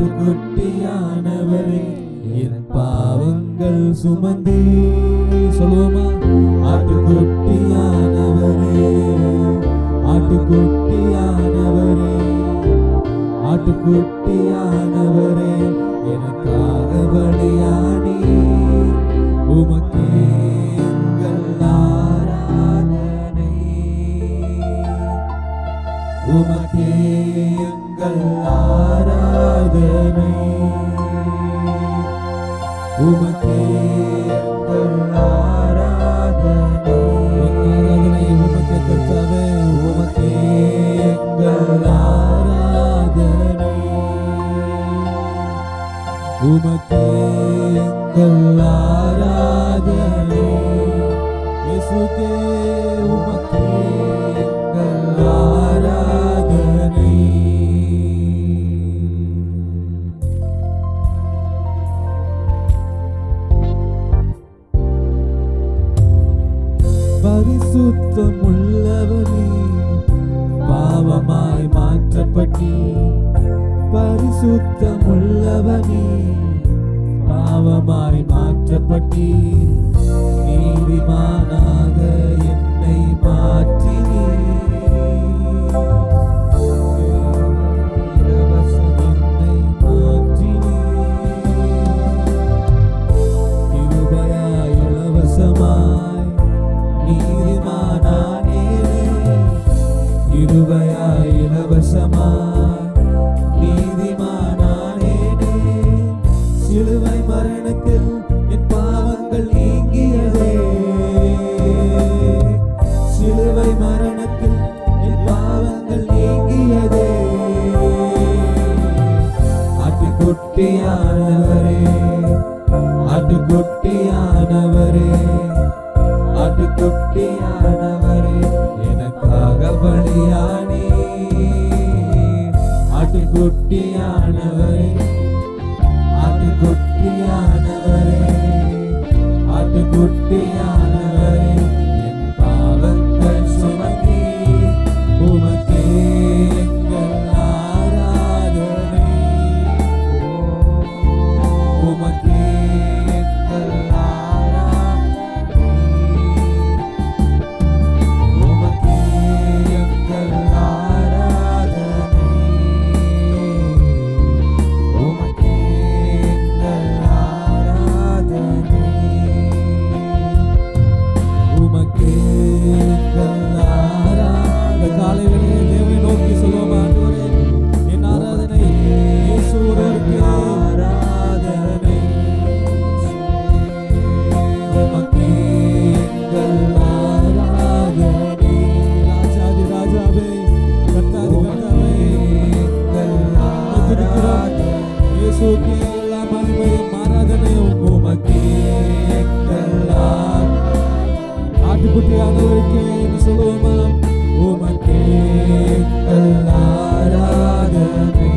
ஆட்டுக்குட்டியானவரே என் பாவங்கள் சுமந்து சொல்லுவோமா? ஆட்டுக்குட்டியானவரே, ஆட்டுக்குட்டியானவரே, ஆட்டுக்குட்டியானவரே எனக்காக பலியானி உமக்கே எங்கள் ஆராதனை, உமக்கே எங்கள் ஆராதனை, உமக்கே எங்கள் ஆராதனை, ஆராதனை உமக்கே கர்த்தாவே, உமக்கே எங்கள் ஆராதனை, உமக்கே எங்கள் ஆராதனை, இயேசுவே உமக்கே எங்கள் ஆராதனை. பரிசுத்தமுள்ளவனே பாவமாய் மாற்றப்பட்டி, பரிசுத்தமுள்ளவனே பாவமாய் மாற்றப்பட்டி, நீதிமானாக என்னை மாற்றினீ, இலவசம் என்னை மாற்றினீ, கிருபையாய் இலவசமாய் நீதிமானானே, கிருபையாய் இலவசமாய் நீதிமானானேனே, சிலுவை மரணத்தில் என் பாவங்கள் நீங்கியதே, சிலுவை மரணத்தில் என் பாவங்கள் நீங்கியதே, ஆட்டுக்குட்டியானவரே, ஆட்டுக்குட்டியானவரே, ஆட்டுக்குட்டியானவரே எனக்காக பலியானி, ஆட்டுக்குட்டியானவரே, ஆட்டுக்குட்டியானவரே, ஆட்டுக்குட்டியானவரே என் பாவங்கள் சுமந்தி உமக்கே எங்கள் ஆராதனை, உமக்கே எங்கள் ஆராதனை, உமக்கே எங்கள் ஆராதனை, உமக்கே எங்கள் ஆராதனை, உமக்கே எங்கள் ஆராதனை. காலை வேளையில் தேவனை நோக்கி சொல்லுவோம், ஆண்டவரே என் ஆராதனை இயேசுவுக்கு ஆராதனை, உமக்கே எங்கள் ஆராதனை, ராஜாதி ராஜாவே கர்த்தாதி கர்த்தாவே எங்கள் ஆராதனை, இயேசுவுக்கு எல்லா மகிமையும் ஆராதனையும் உமக்கே எங்கள் ஆட்டுக்குட்டியானவருக்கே என்று சொல்லுவோமா? உமக்கே எங்கள் ஆராதனை.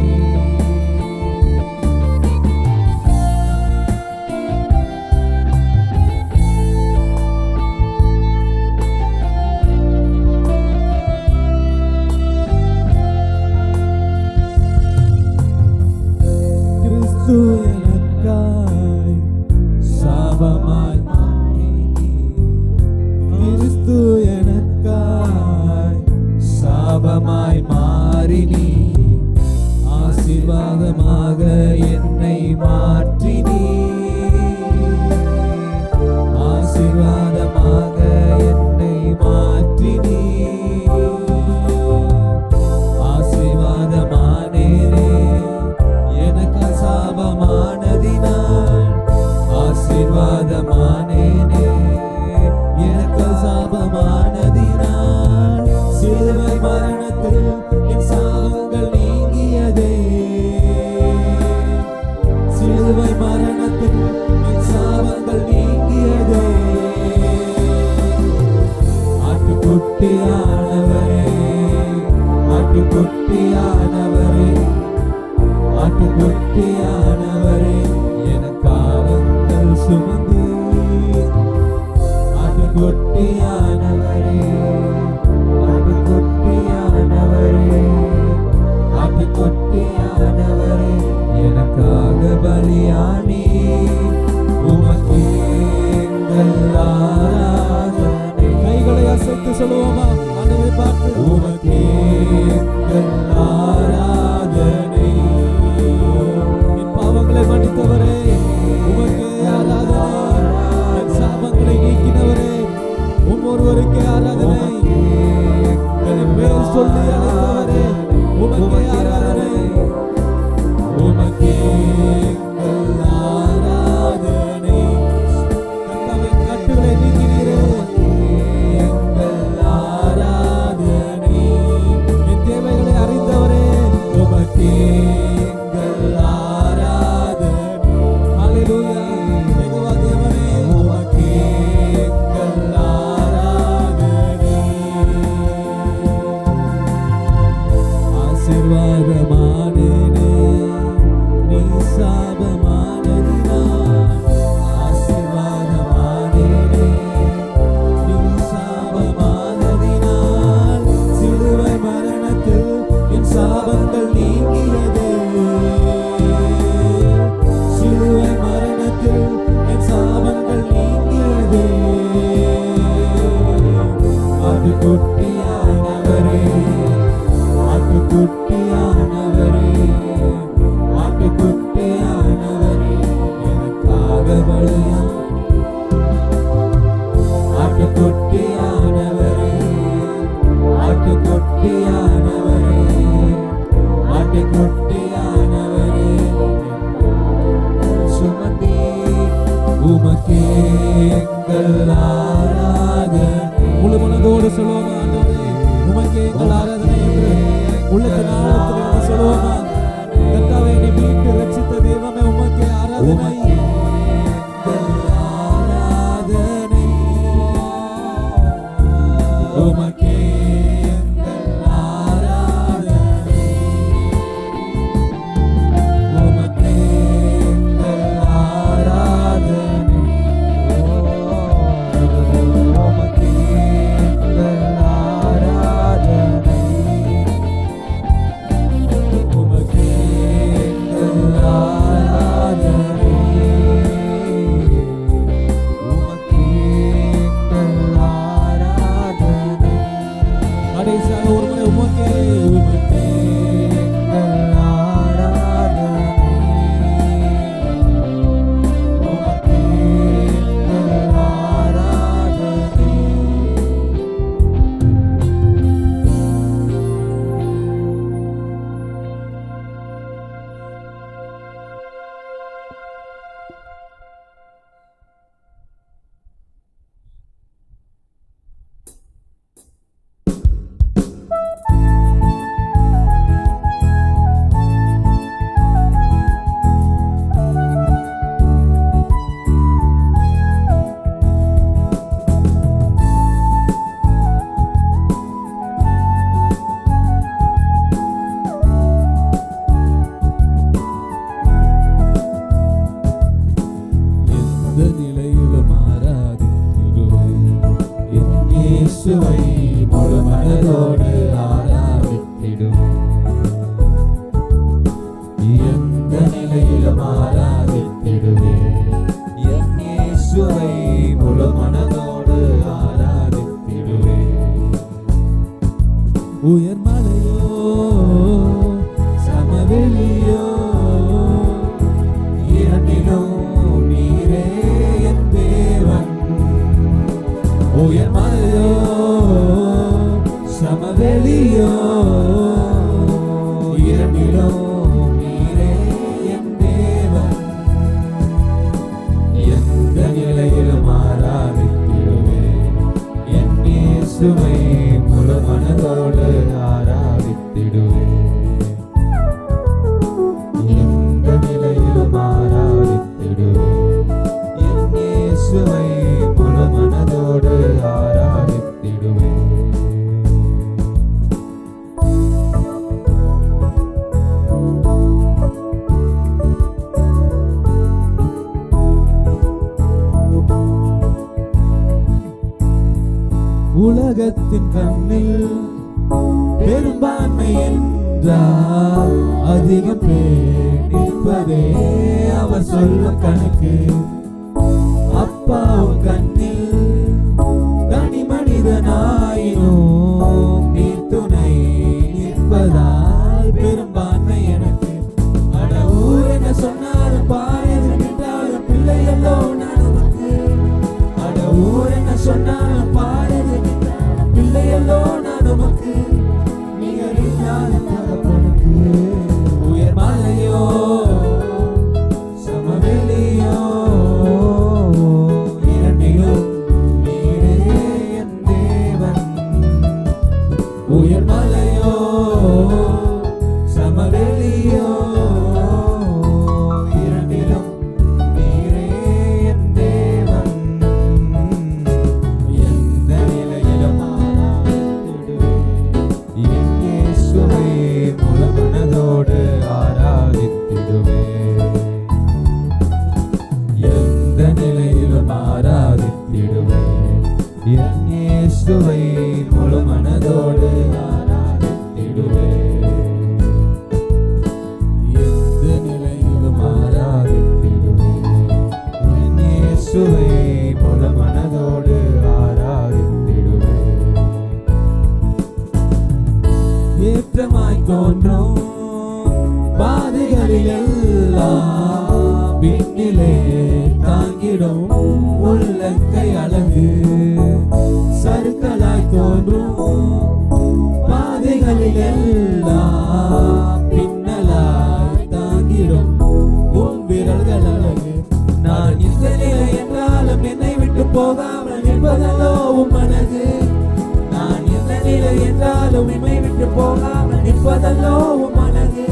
கிறிஸ்து எனக்காய் சாபமாய் மாறினீ, கிறிஸ்து எனக்காய் சாபமாய் மாறினீ, ஆசீர்வாதமாக என்னை மாற்றினீ, ஆசீர்வாதமாக என்னை மாற்றினீ, ஆசீர்வாதமானேனே எனக்கு சாபமானதினால், ஆசீர்வாதமானேனே எனக்கு சாபமானதினால், சிலுவை மரணத்தில் என் சாபங்கள் நீங்கியதே, எனக்காக பலியானி உமக்கே எங்கள் ஆராதனை. கைகளை அசைத்து சொல்லுவோமா? ஆண்டவரை பார்த்து உமக்கே எங்கள் ஆராதனை. என் பாவங்களை மன்னித்தவரே உமக்கே ஆராதனை. என் சாபங்களை நீக்கினவரே ஒருவருக்கே ஆராதனை. என் பேர் சொல்லி அழைத்தவரே உமக்கே ஆராதனை. உமக்கே எங்கள் ஆராதனை. கர்த்தாவின் கட்டுகளை நீக்கினீரே எங்கள் ஆராதனை. என் தேவைகளை அறிந்தவரே உமக்கே எங்கள் ஆராதனை. ஹல்லேலூயா. யெகோவா தேவனே உமக்கே எங்கள் ஆராதனை. ஆசீர்வாதமானேனே நீ சாபமானதினால். ஆசீர்வாதமானேனே நீ சாபமானதினால். சிலுவை மரணத்தில் என் சாபங்கள் நீங்கியதே. சிலுவை மரணத்தில் என் சாபங்கள் நீங்கியதே. அது குட்டியானவரே, ஆட்டுக்குட்டியானவரே, ஆட்டுக்குட்டியானவரே, எனக்காக பலியானி. ஆட்டுக்குட்டியானவரே, ஆட்டுக்குட்டியானவரே, ஆட்டுக்குட்டியானவரே, சுமந்தே உமக்கே எங்கள் ஆராதனை. முழு மனதோடு சொல்லுவோமா? ஆண்டவரே உமக்கே எங்கள் ஆராதனை என்று உள்ளத்தின் ஆழத்திலிருந்து சொல்லுவோமா? கர்த்தாவே என்னை மீட்டு ரட்சித்த தெய்வமே உமக்கே ஆராதனை. உமக்கே எங்கள் ஆராதனை. உமக்கே எங்கள் ஆராதனை. உமக்கே எங்கள் ஆராதனை. உமக்கே எங்கள் ஆராதனை. உமக்கே எங்கள் ஆராதனை. உமக்கே எங்கள் ஆராதனை. கடைசியாக ஒரு முறை உமக்கே உமக்கே எங்கள் ஆராதனை. உமக்கே எங்கள் ஆராதனை. எந்த நிலையிலும் ஆராதித்திடுவேன் என் இயேசுவை முழு மனதோடு ஆராதித்திடுவேன். எந்த நிலையிலும் ஆராதித்திடுவேன் என் இயேசுவை முழு மனதோடு ஆராதித்திடுவேன். உயர் மலையோ சமவெளியோ இரண்டிலும் நீரே என் தேவன். உயர் மலையோ சமவெளியோ இரண்டிலும் நீரே என் தேவன். எந்த நிலையிலும் ஆராதித்திடுவேன் என் இயேசுவை முழு மனதோடு ஆராதித்திடுவேன். எந்த நிலையிலும் ஆராதித்திடுவேன் என் இயேசுவை முழு மனதோடு ஆராதித்திடுவேன். உலகத்தின் கண்ணில் பெரும்பான்மை என்றால் அதிகம் பேர் நிற்பது நிற்பதே அவர் சொல்லும் கணக்கு. அப்பாவும் கண்ணில் தனி மனிதனாயினும் நீர் துணை நிற்பதால் பெரும்பான்மை எனக்கு. அட ஊர் என்ன சொன்னாலும் பாயது நின்றாலும் பிள்ளையல்லோ நான் உனக்கு. அட ஊர் என்ன சொன்னாலும் பாயது நின்றாலும் பிள்ளையல்லோ நான் உனக்கு. நிகர் இல்லாத தகப்பனுக்கு. உயர் மலையோ சமவெளியோ இரண்டிலும் நீரே என் தேவன். உயர் மலையோ சமவெளியோ இரண்டிலும் நீரே என் தேவன். எந்த நிலையிலும் ஆராதித்திடுவேன் என் இயேசுவை முழு மனதோடு ஆராதித்திடுவேன். எந்த நிலையிலும் ஆராதித்திடுவேன் என் இயேசுவை முழு மனதோடு ஆராதித்திடுவேன். எந்த நிலையிலும் ஆராதித்திடுவேன் என் இயேசுவை முழு மனதோடு ஆராதித்திடுவேன். ஏற்றமாய் தோன்றும் பாதைகளில் எல்லாம் பின்னிலே தாங்கிடும் உள்ளங்கை அழகு. சறுக்கலாய் தோன்றும் பாதைகளில் எல்லாம் பின்னலாய் தாங்கிடும் உன் விரல்கள் அழகு. நான் இந்த நிலை என்றாலும் என்னை விட்டு போகாமல் நிற்பதல்லோ உம் மனது. நான் இந்த நிலை என்றாலும் என்னை விட்டு போகாமல் நிற்பதல்லோ உம் மனது.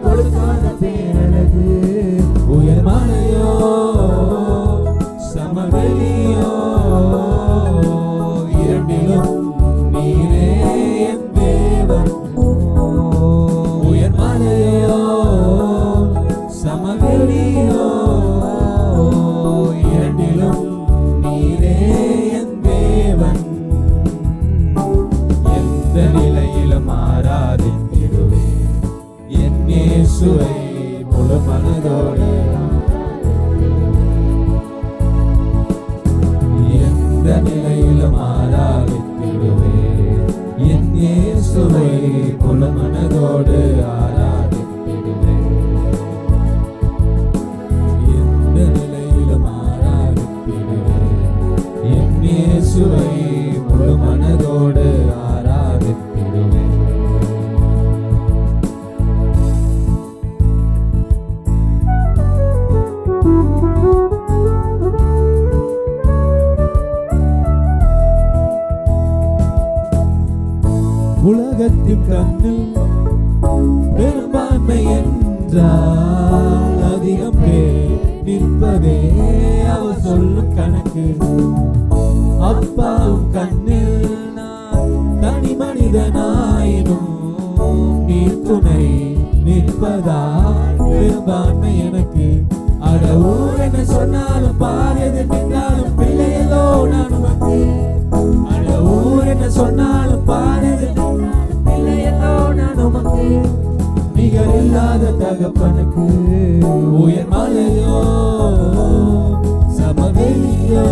கொடுக்காத பேரழகு. உயர் மலையோ சமவெளியோ இரண்டிலும் நீரே என் தேவன். உயர் மலையோ சமவெளியோ இரண்டிலும் நீரே என் தேவன். எந்த நிலையிலும் ஆராதித்திடுவேன் என் இயேசுவை முழு மனதோடு. எந்த நிலையிலும் ஆராதித்திடுவேன் என் இயேசுவை முழு மனதோடு ஆராதித்திடுவேன். எந்த நிலையிலும் ஆராதித்திடுவேன் என் இயேசுவை முழு மனதோடு ஆராதித்திடுவேன். உலகத்தின் கண்ணில் பெரும்பான்மை என்றால் அதிகம் பேர் நிற்பதே அவர் சொல்லும் கணக்கு. அப்பாவும் கண்ணில் நான் தனி மனிதனாயினும் நீர் துணை நிற்பதால் பெரும்பான்மை எனக்கு. அட ஊர் என்ன சொன்னாலும் பாரியது நின்றாலும் பிள்ளையல்லோ நான் உனக்கு. அட ஊர் என்ன சொன்னாலும் பாரியது பிள்ளையல்லோ நான் உமக்கு. நிகர் இல்லாத தகப்பனுக்கு. உயர் மலையோ சமவெளியோ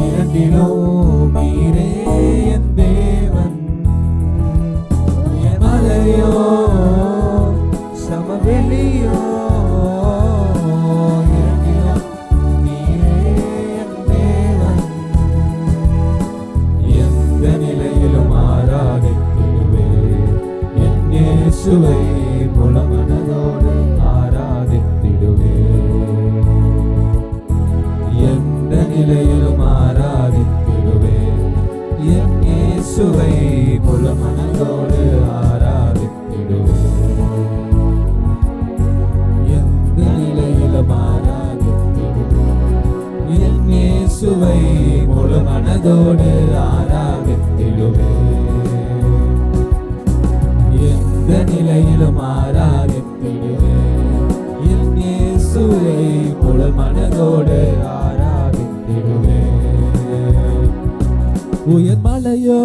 இரண்டிலும் நீரே என் தேவன். உயர் மலையோ சமவெளியோ இரண்டிலும் நீரே என் தேவன். எந்த நிலையிலும் ஆராதித்திடுவேன் என் இயேசுவை முழு மனதோடு ஆராதித்திடுவேன். எந்த நிலையிலும் ஆராதித்திடுவேன் என் இயேசுவை முழு மனதோடு ஆராதித்திடுவேன். எந்த நிலையிலும் ஆராதித்திடுவேன் என் இயேசுவை முழு மனதோடு ஆராதித்திடுவேன். எந்த நிலையிலும் ஆராதித்திடுவேன் என் இயேசுவை முழு மனதோடு ஆராதித்திடுவேன். உயர் மலையோ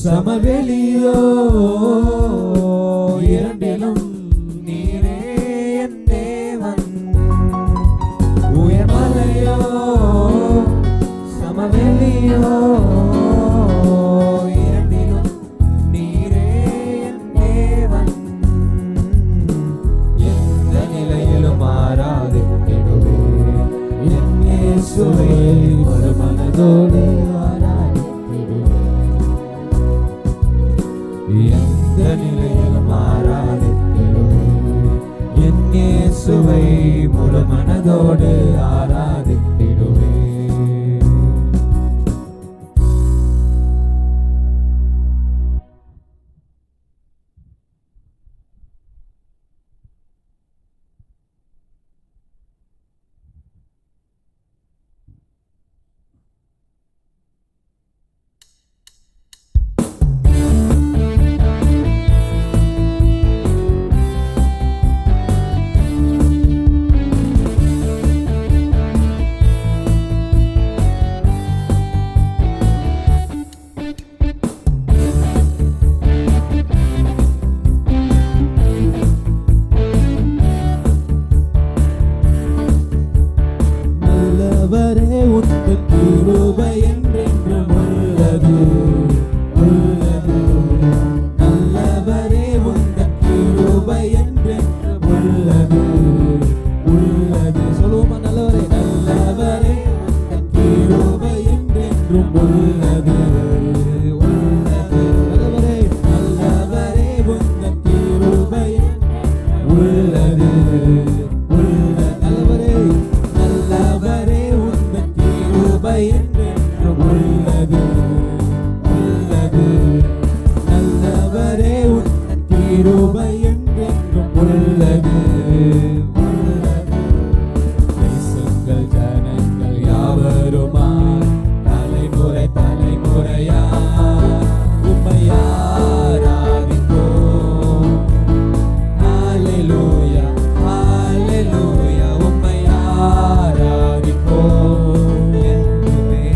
சமவெளியோ இரண்டிலும் துதியோடு ஆராதித்திடுவே. நல்லவரே உந்தன் கிருபை என்றென்றும் உள்ளது உள்ளது. நல்லவரே உந்தன் கிருபை என்றென்றும் உள்ளது உள்ளது. சொல்லுவோமா? நல்லவரே நல்லவரே உந்தன் கிருபை என்றென்றும் உள்ளது உள்ளது. நல்லவரே நல்லவரே உந்தன் கிருபை உள்ளது உள்ளது. நல்லவரே நல்லவரே உந்தன் கிருபை என்றென்றும் உள்ளது உள்ளது. நல்லவரே உந்தன் கிருபை என்றென்றும் உள்ளது உள்ளது. தேசங்கள் ஜனங்கள் யாவருமாய் தலைமுறை தலைமுறையாய் உம்மை ஆராதிப்போம். ஹல்லேலூயா ஹல்லேலூயா உம்மை ஆராதிப்போம் என்றுமே.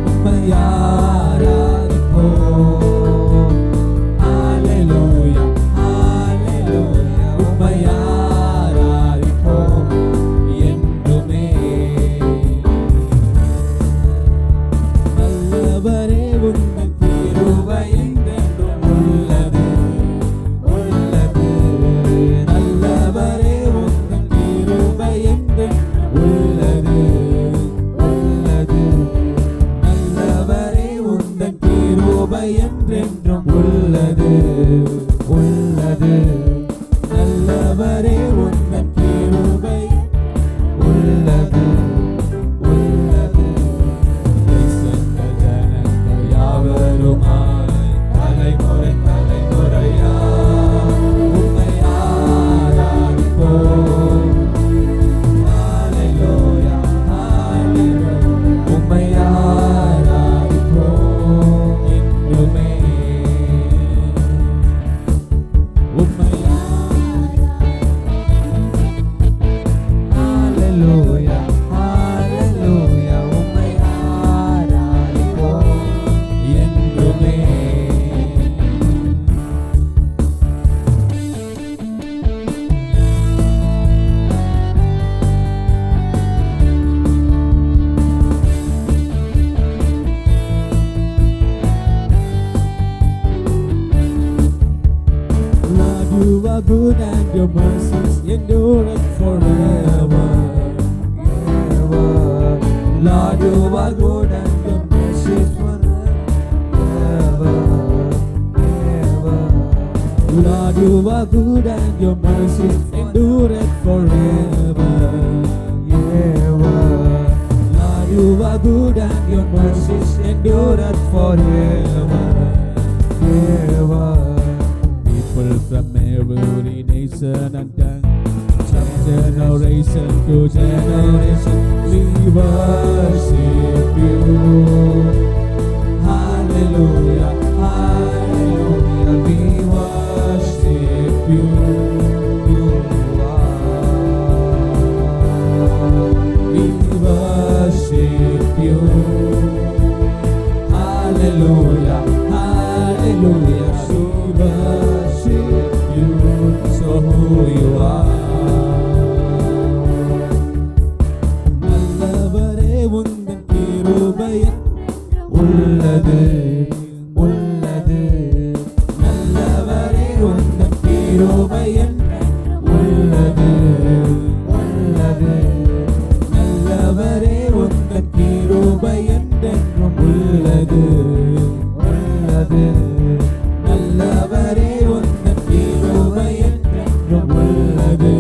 உம்மை ஆராதிப்போம். ஹல்லேலூயா ஹல்லேலூயா உம்மை ஆராதிப்போம் என்றுமே. நல்லவரே உந்தன் கிருபை என்றென்றும் உள்ளது உள்ளது. நல்லவரே உந்தன் கிருபை என்றென்றும் உள்ளது உள்ளது. நல்லவரே உந்தன் கிருபை என்றென்றும் உள்ளது உள்ளது. நல்லவரே உந்தன் கிருபை உள்ளது உள்ளது. தேசங்கள் ஜனங்கள் யாவருமாய் தலைமுறை தலைமுறையாய் உம்மை ஆராதிப்போம். ஹல்லேலூயா ஹல்லேலூயா உம்மை ஆராதிப்போம் என்றுமே. உம்மை ஹல்லேலூயா ஹல்லேலூயா உம்மை ஆராதிப்போம் என்றுமே. Lord, you are good and your mercies endure forever. Lord, you are good and your mercies forever. Lord, you are good and your mercies endure forever. Lord, you are good and your mercies endure forever. People from every nation and tongue, from generation to generation, we worship you. Hallelujah, hallelujah, we worship you. You are. We worship you. Hallelujah, hallelujah, we worship you. So who you are. நல்லவரே உந்தன் கிருபை உள்ளது உள்ளது. நல்லவரே உந்தன் கிருபை உள்ளது உள்ளது. நல்லவரே உந்தன் கிருபை என்றென்றும் உள்ளது உள்ளது. நல்லவரே உந்தன் கிருபை என்றென்றும் உள்ளது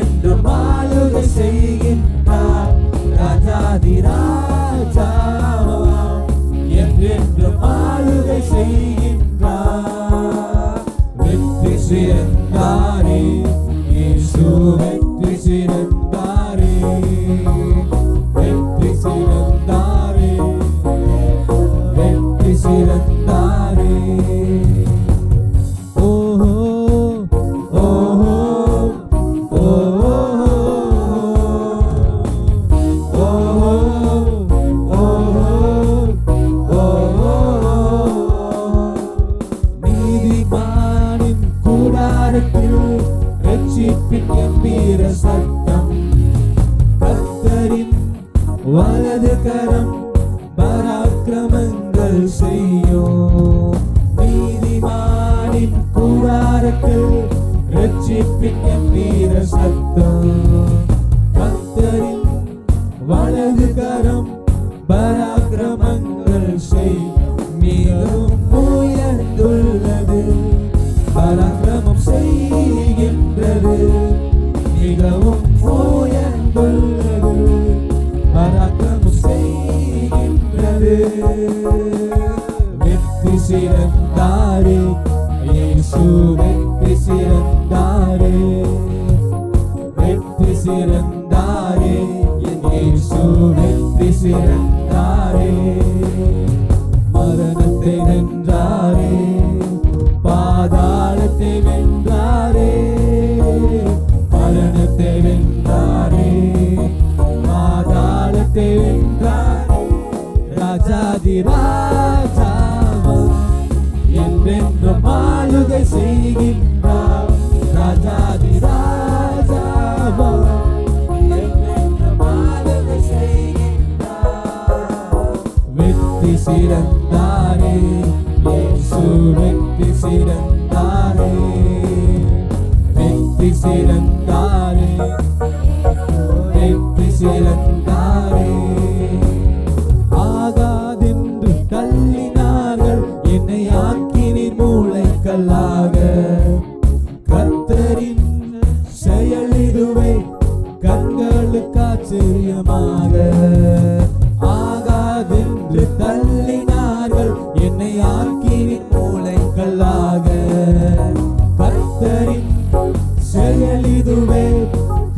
என்றென்றும் ஆளுகை செய்கின்றார். ராஜாதி ராஜாவாம் என்றென்றும் ஆளுகை செய்கின்றார். வெற்றி சிறந்தாரே இயேசு வெற்றி சிறந்தாரே, வெற்றி சிறந்தாரே, வெற்றி சிறந்தாரே. ஓஹோ ஓஹோ ஓஹோ ஓஹோ ஓஹோ. நீதிமானின் கூடாரத்தில் ரட்சிப்பின் கம்பீர சத்தம், கர்த்தரின் வலது கரம் பராக்கிரமங்கள் செய்யும். நீதிமானின் கூடாரத்தில் ரட்சிப்பின் கம்பீர சத்தம், கர்த்தரின் வலது கரம் பராக்கிரமங்கள் செய்யும். மிகவும் உயர்ந்துள்ளது, பராக்கிரமம் செய்கின்றது, மிகவும் உயர்ந்துள்ளது, பராக்கிரமம் செய்கின்றது. வெற்றி சிறந்தாரே இயேசு வெற்றி சிறந்தாரே, வெற்றி சிறந்தாரே இயேசு வெற்றி சிறந்தாரே. மரணத்தை வென்றாரே, பாதாளத்தை வென்றாரே, மரணத்தை வென்றாரே, பாதாளத்தை வென்றாரே. ராஜாதி ராஜாவாம் என்றென்றும் ஆளுகை செய்கின்றார். ராஜாதி ராஜாவாம் என்றென்றும் ஆளுகை செய்கின்றார். வெற்றி சிறந்தாரே இயேசு வெற்றி சிறந்தாரே, வெற்றி சிறந்தாரே, வெற்றி சிறந்தாரே. ஆகாதென்று தள்ளினார்கள் என்னை ஆக்கினீர் மூளைக்கல்லாக, கர்த்தரின் செயல் இதுவே கண்களுக்கு ஆச்சரியமாக. ஆகாதென்று தள்ளினார்கள் என்னை ஆக்கினீர் மூளைக்கல்லாக, கர்த்தரின் செயல் இதுவே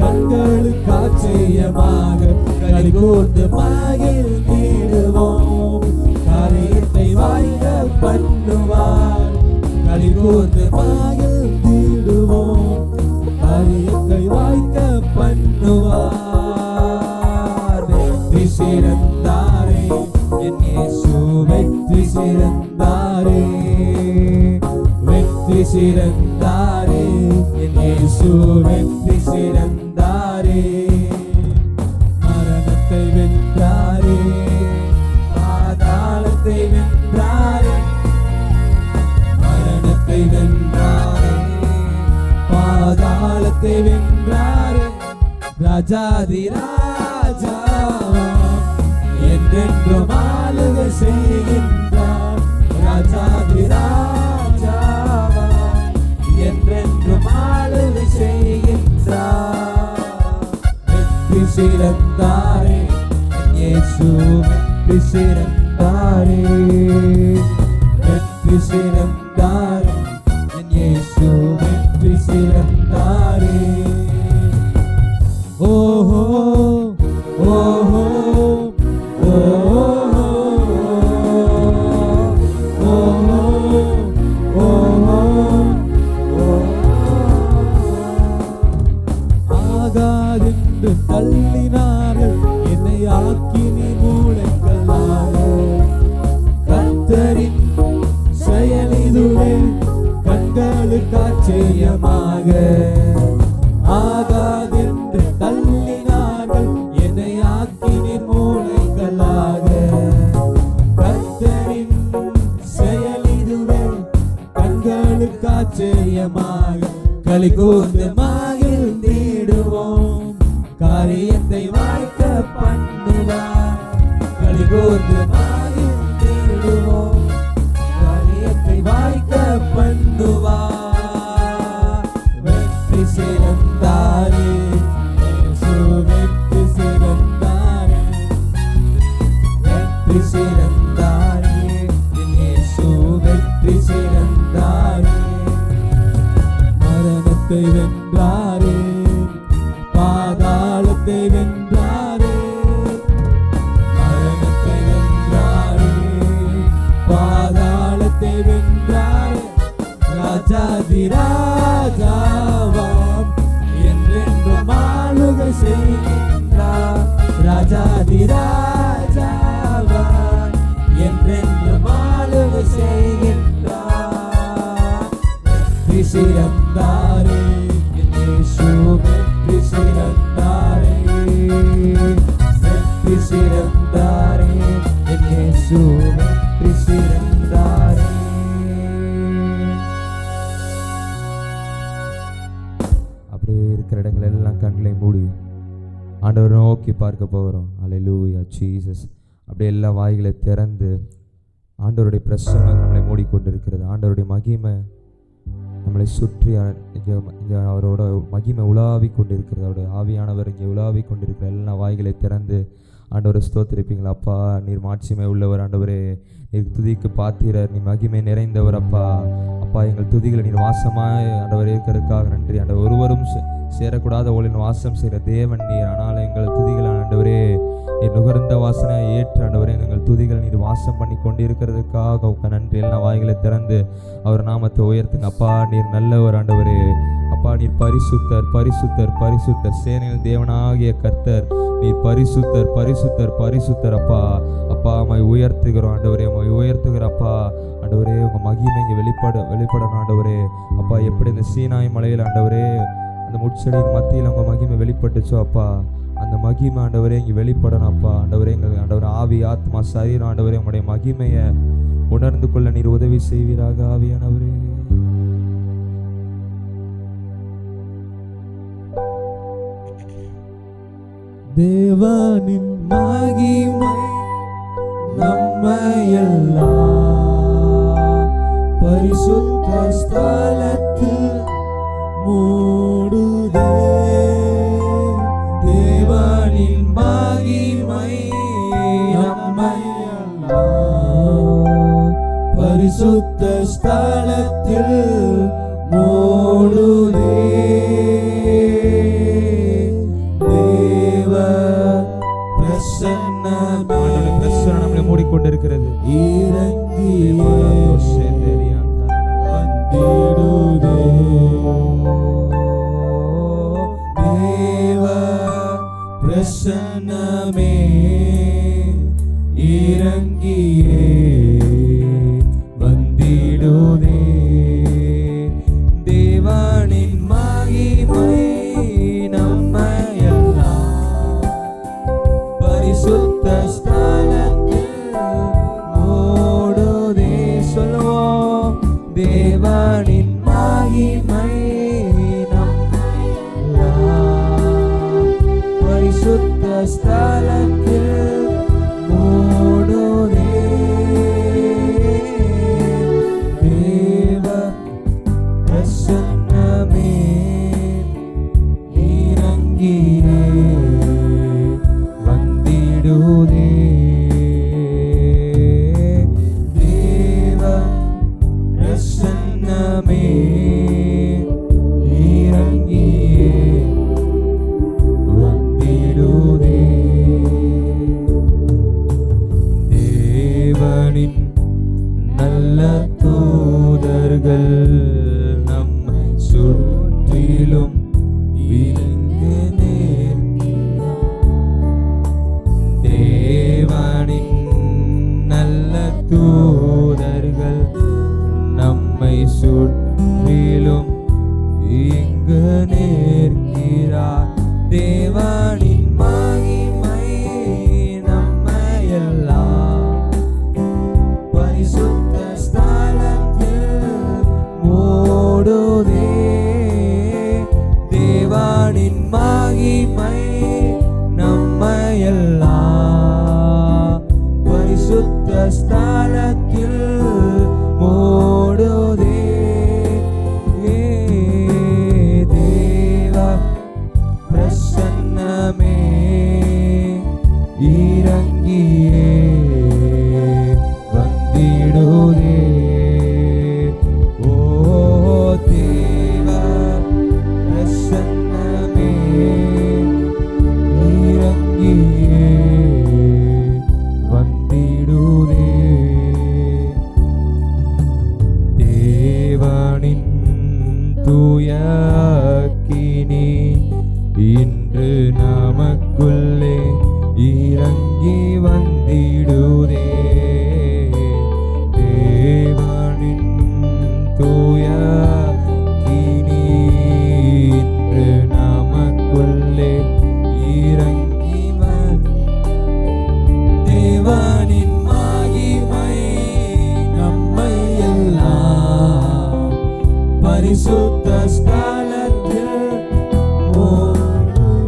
கண்களுக்கு ஆச்சரியமாக. களிகூர்ந்து மகிழ்ந்திடுவோம், காரியத்தை வாய்க்க பண்ணுவார். களிகூர்ந்து மகிழ்ந்திடுவோம், காரியத்தை வாய்க்க பண்ணுவார். வெற்றி சிறந்தாரே என் இயேசு வெற்றி சிறந்தாரே, வெற்றி சிறந்தாரே என் இயேசு வெற்றி சிறந்தாரே. மரணத்தை வென்றாரே, பாதாளத்தை வென்றாரே, மரணத்தை வென்றாரே, பாதாளத்தை வென்றாரே. ராஜாதி ராஜாவாம் என்றென்றும் ஆளுகை செய்கின்றார். ராஜாதி ராஜாவாம் என்றென்றும் ஆளுகை செய்கின்றார். வெற்றி சிறந்தாரே இயேசு வெற்றி சிறந்தாரே, வெற்றி சிறந்தாரே இயேசு வெற்றி சிறந்தாரே. ஓஹோ ஓஹோ ஓஹோ ஓஹோ ஓஹோ. ஆகாதென்று தள்ளினார்கள் என்னை ஆக்கினி மூளைக்கல்லாக, கர்த்தரின் செயல் இதுவே கண்களுக்கு ஆச்சரியமாக. ஆகாதென்று தள்ளினார்கள் என்னை ஆக்கினீர் மூளைக்கல்லாக, கர்த்தரின் செயல் இதுவே கண்களுக்கு ஆச்சரியமாக. களிகூர்ந்து மகிழ்ந்திடுவோம், காரியத்தை வாய்க்க பண்ணுவார். களிகூர்ந்து மகிழ்ந்திடுவோம், காரியத்தை வாய்க்க பண்ணுவார். வெற்றி சிறந்தாரே கண்களை மூடி ஆண்டவரை நோக்கி பார்க்க போகிறோம். அல்லேலூயா ஜீசஸ். அப்படியே எல்லா வாய்களை திறந்து ஆண்டவருடைய பிரசன்னம் நம்மளை மூடிக்கொண்டிருக்கிறது. ஆண்டவருடைய மகிமை நம்மளை சுற்றி இங்கே அவரோட மகிமை உலாவி கொண்டிருக்கிறது. அவருடைய ஆவியானவர் இங்கே உலாவி கொண்டிருக்கிற எல்லா வாய்களை திறந்து ஆண்டவரை ஸ்தோத்திரிப்பீங்களா? அப்பா, நீர் மாட்சிமை உள்ளவர். ஆண்டவரே, நீர் துதிக்கு பாத்திரர், நீ மகிமை நிறைந்தவர். அப்பா அப்பா, எங்கள் துதிகளை நீர் வாசமாய் ஆண்டவர் இருக்கிறதுக்காக நன்றி. ஆண்டவர், ஒருவரும் சேரக்கூடாத ஒளின் வாசம் செய்கிற தேவன் நீர். ஆனால் எங்கள் துதிகளை ஆண்டவரே நீர் நுகர்ந்த வாசனை ஏற்று ஆண்டவரே எங்கள் துதிகளை நீர் வாசம் பண்ணி கொண்டிருக்கிறதுக்காக நன்றி. எல்லா வாய்களை திறந்து அவர் நாமத்தை உயர்த்துங்க. அப்பா, நீர் நல்லவர். ஆண்டவரே அப்பா, நீர் பரிசுத்தர் பரிசுத்தர் பரிசுத்தர், சேனையில் தேவனாகிய கர்த்தர் நீர் பரிசுத்தர் பரிசுத்தர் பரிசுத்தர். அப்பா அப்பா, அம்மை உயர்த்துகிறோம் ஆண்டவரே, அம்மை உயர்த்துகிற அப்பா. ஆண்டவரே, உங்க மகிமை இங்கே வெளிப்படணும் ஆண்டவரே. அப்பா, எப்படி இந்த சீனாய் மலையில் ஆண்டவரே அந்த முட்செடியின் மத்தியில் உங்க மகிமை வெளிப்பட்டுச்சோ அப்பா, அந்த மகிமை ஆண்டவரே இங்கே வெளிப்படணும் அப்பா. ஆண்டவரே, எங்கள் ஆண்டவர் ஆவி ஆத்மா சரீரம் ஆண்டவரே உங்களுடைய மகிமையை உணர்ந்து கொள்ள நீர் உதவி செய்வீராக ஆவியானவரே. தேவனின் மகிமை நம்மையெல்லாம் பரிசுத்த ஸ்தலத்தில் மூடுதே. தேவனின் மகிமை நம்மையெல்லாம் பரிசுத்த ஸ்தலத்தில் மூடுதே. நம்மளை மூடிக்கொண்டிருக்கிறது. இறங்கி வந்திடுதே. தேவ பிரசன்னமே இறங்கியே வந்திடுதே. தேவனின் மகிமை நம்மையெல்லாம் பரிசுத்த ஸ்தலத்தில் மூடுதே. சொல்லுவோம், தேவனின் மகிமை நம்மையெல்லாம் பரிசுத்த ஸ்தலத்தில் மூடுதே. தேவ பிரசன்னமே இறங்கியே வந்திடுதே. தேவ பிரசன்னமே இறங்கியே வந்திடுதே. தேவனின் நல்ல தூதர்கள் நம்மை சுற்றிலும் விளங்கு தேவனின் நல்ல தூதர்கள் நம்மை சுற்றிலும் இங்கு நிற்கிறார். தேவனின் மகிமை நம்மையெல்லாம் பரிசுத்த ஸ்தலத்தில் மூடுதே. தேவனின் மகிமை நம்மையெல்லாம் பரிசுத்த ஸ்தலத்தில் மூடுதே. தேவ பிரசன்னமே இறங்கியே வந்திடுதே. ஓ தேவ பிரசன்னமே இறங்கியே வந்திடுதே. தேவனின் தூய அக்கினி இன்று நமக்குள்ளே இறங்கி வந்திடுதே. தேவனின் தூய அக்கினி இன்று நமக்குள்ளே இறங்கி தேவனின் மகிமை நம்மையெல்லாம் பரிசுத்த ஸ்தலத்தில் மூடுதே.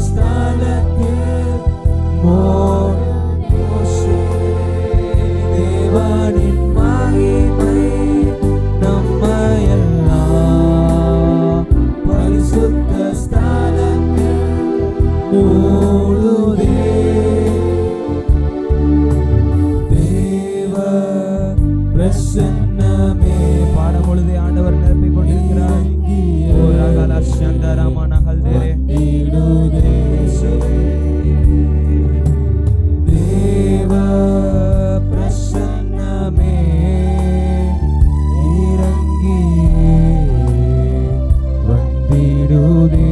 ஸ்தலத்தில் மோசே தேவனின் மகிமை நம்மையெல்லாம் பரிசுத்த ஸ்தலத்தில் மூடுதே. தேவ பிரசன்னமே பாடும் பொழுது ஆண்டவர் நிரப்பிக் கொண்டிருக்கிறார். ஓ ரகல சந்தரமன ஹல்தேரே தேவ பிரசன்னமே இறங்கி வந்திடுதே.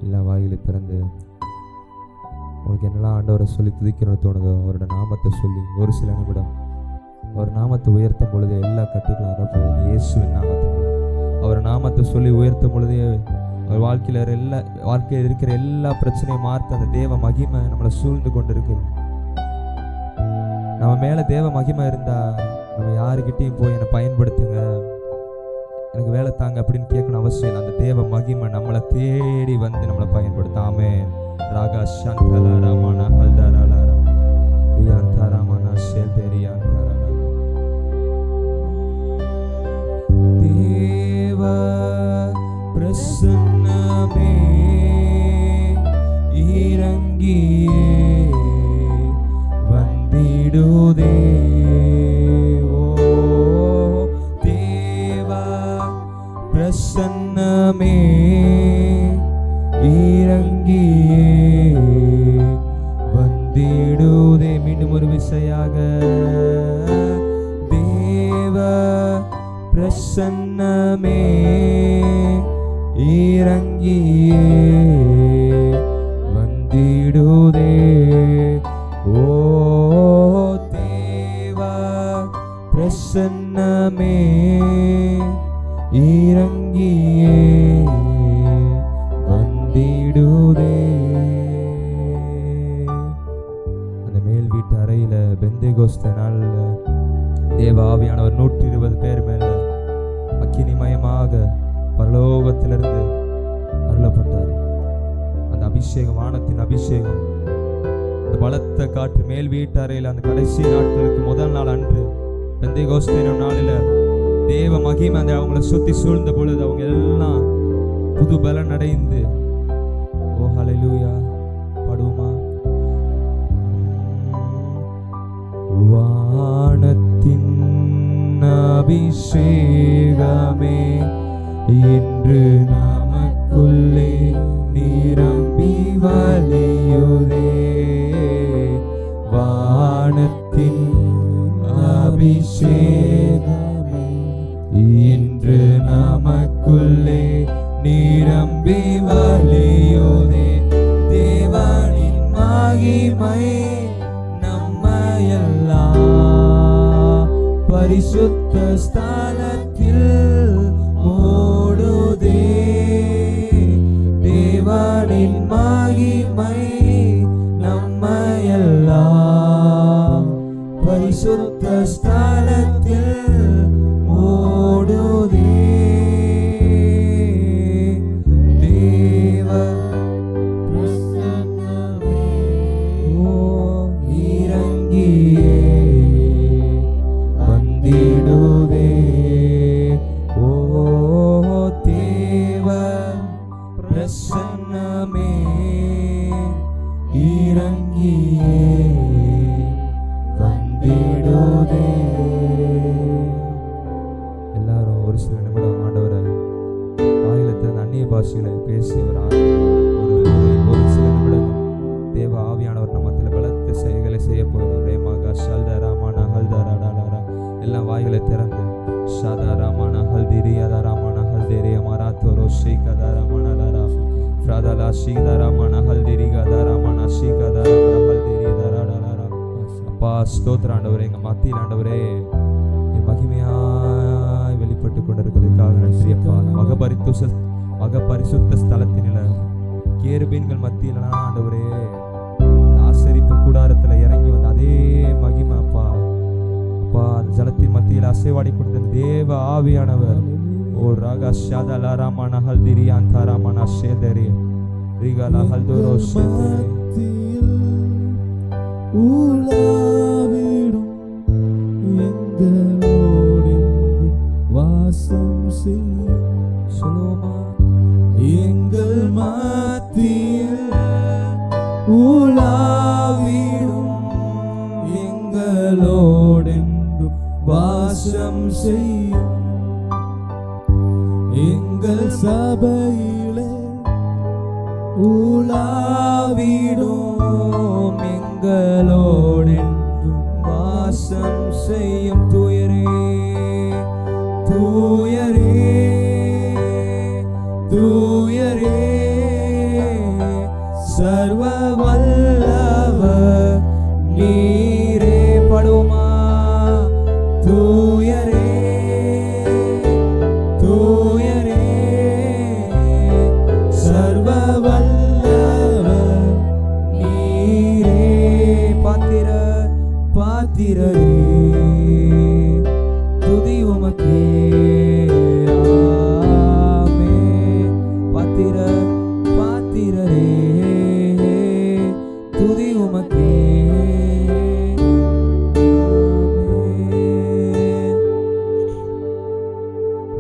எல்லா வாயிலை திறந்து உங்களுக்கு என்னெல்லாம் ஆண்டவரை சொல்லி துதிக்கணும்னு தோணுதோ அவரோட நாமத்தை சொல்லி ஒரு சில நிமிடம் அவர் நாமத்தை உயர்த்தும் பொழுது எல்லா கட்டுகளும் அறப்போகுது. இயேசுவின் நாமத்தை அவர் நாமத்தை சொல்லி உயர்த்தும் பொழுதே அவர் வாழ்க்கையில் இருக்கிற எல்லா பிரச்சனையும் மாற்ற அந்த தேவ மகிமை நம்மளை சூழ்ந்து கொண்டு இருக்குது. நம்ம மேலே தேவ மகிமை இருந்தால் நம்ம யாருக்கிட்டையும் போய் என்னை பயன்படுத்துங்க, எனக்கு வேலை தாங்க அப்படின்னு கேட்கணும் அவசியம் இல்லை. அந்த தேவ மகிமை நம்மளை தேடி வந்து நம்மளை பயன்படுத்தாமே. ராகா சங்கல ரமண ஹல்தரலர ரியாந்த ரமண ஷெல்தெரியாந்தரலர தேவ பிரசன்னமே இறங்கியே வந்திடுதே. பிரசன்னமே இறங்கியே வந்திடுதே. மீண்டும் ஒரு விசையாக தேவ பிரசன்னமே இறங்கியே வந்திடுதே. ஓ தேவ பிரசன்னமே இறங்கியே வந்திடுதே. அந்த மேல் வீட்டு அறையில பெந்தேகோஸ்தே நாள்ல தேவ ஆவியானவர் 120 பேர் மேல அக்கினிமயமாக பரலோகத்திலிருந்து அருளப்பட்டார். அந்த அபிஷேகம், வானத்தின் அபிஷேகம், அந்த பலத்த காற்று மேல் வீட்டு அறையில அந்த கடைசி நாட்களுக்கு முதல் நாள் அன்று பெந்தேகோஸ்தே நாளில தேவ மகிமை அந்த அவங்கள சுத்தி சூழ்ந்த பொழுது அவங்க எல்லாம் புது பலன் அடைந்து ஓ ஹல்லேலூயா பாடுவோமா? வானத்தின் அபிஷேகமே இன்று நமக்குள்ளே நிரம்பி வழியுதே. வானத்தின் அபிஷேகமே இன்று எல்லாரும் ஒரு சில நிமிடம் ஆண்டவரை வாயில திறந்த அந்நிய பாஷைகளை பேசி அவர் ஒரு சில நிமிடம் தேவ ஆவியானவர் நம்மத்தில் பலத்த செயல்களை செய்ய போகிறார். ரேமாக ஷல்தா ராமானா ஹல்தா ராடாரா எல்லாம் வாய்களை திறந்து ஷாதா ராமானா ஹல்திரி அதா ராமானா ஹல்தேரி அமராத்தோரோ ஷீகதா ராமானா லாரா ஃப்ராதலா ஷீகதா ராமானா ஹல்திரி கதா ராமானா ஷீகதா ராமரா ஹல்திரி தராடாரா. அப்பா ஸ்தோத்திர ஆண்டவரே, எங்கள் மத்தியில் ஆண்டவரே மகிமையாய் வெளிப்பட்டு கொண்டிருக்கிறதுக்காக நன்றி அப்பா. மகபரிசுத்த ஸ்தலத்தினில கேருபீன்கள் மத்தியிலாம் ஆண்டவரே ஆசரிப்பு கூடாரத்துல இறங்கி வந்த அதே மகிமை அப்பா. அப்பா அந்த ஜலத்தின் மத்தியில் அசைவாடி கொண்டிருந்த தேவ ஆவியானவர் ஓ ராகா ஷாதலா ராமானா ஹல்திரி அந்த ராமானா ஷேதரி ரிகாலா ஹல்தோரோ ஷேதரி உலாவிடும் எங்களோடு வாசம் செய்யும் சொல்லுவோமா. எங்கள் மத்தியில் உலாவிடும் எங்களோடென்று வாசம் செய்யும். எங்கள் சபையிலே உலாவிடும் எங்களோடென்று வாசம் செய்யும். தூயரே தூயரே தூயரே சர்வ வல்லவர் நீரே. படுமா தூயரே தூயரே சர்வ வல்லவர் நீரே. பாத்திரரே துதி உமக்கே. பாத்திரரே துதி உமக்கே.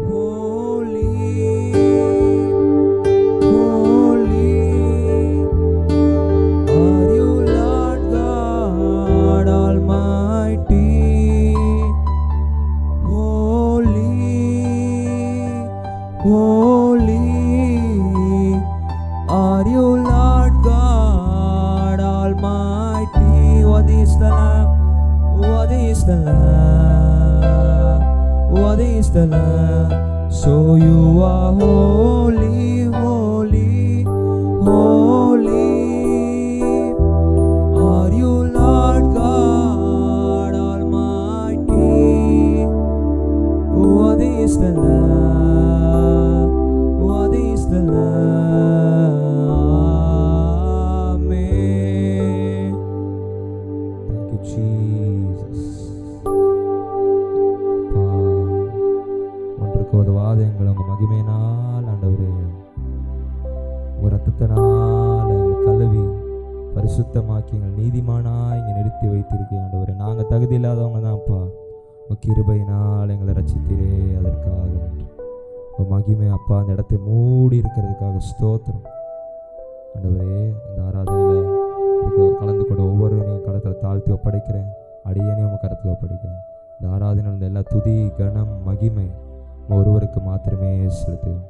Holy, holy are you, Lord God Almighty. Holy, holy are you, Lord God Almighty. What is the Lamb? What is the Lamb? What is the Lamb? So you are holy, holy, holy are you, Lord God Almighty. What is the Lamb? What is the Lamb? Amen. Thank you, Jesus. ஒன்றுக்கு உதவாத எங்களை உங்க மகிமையினால் ஆண்டவரே உங்க ரத்தத்தினால் எங்களை கழுவி பரிசுத்தமாக்கி எங்கள் நீதிமானாய் இங்கே நிறுத்தி வைத்திருக்கீங்க ஆண்டவரே. நாங்கள் தகுதி இல்லாதவங்க தான்ப்பா. உங்க கிருபையினால் எங்களை ரட்சித்தீரே, அதற்காக நன்றி. உங்க மகிமை அப்பா அந்த இடத்தை மூடி இருக்கிறதுக்காக ஸ்தோத்திரம் ஆண்டவரே. இந்த ஆராதனையில் கலந்து கொண்ட ஒவ்வொருவரையும் கரத்தில் தாழ்த்தி ஒப்படைக்கிறேன். அடியேனையும் உங்க கரத்தில் ஒப்படைக்கிறேன். இந்த ஆராதனையில் எல்லா துதி கனம் மகிமை ஒருவருக்கு மாத்திரமே செலுத்துவேன்.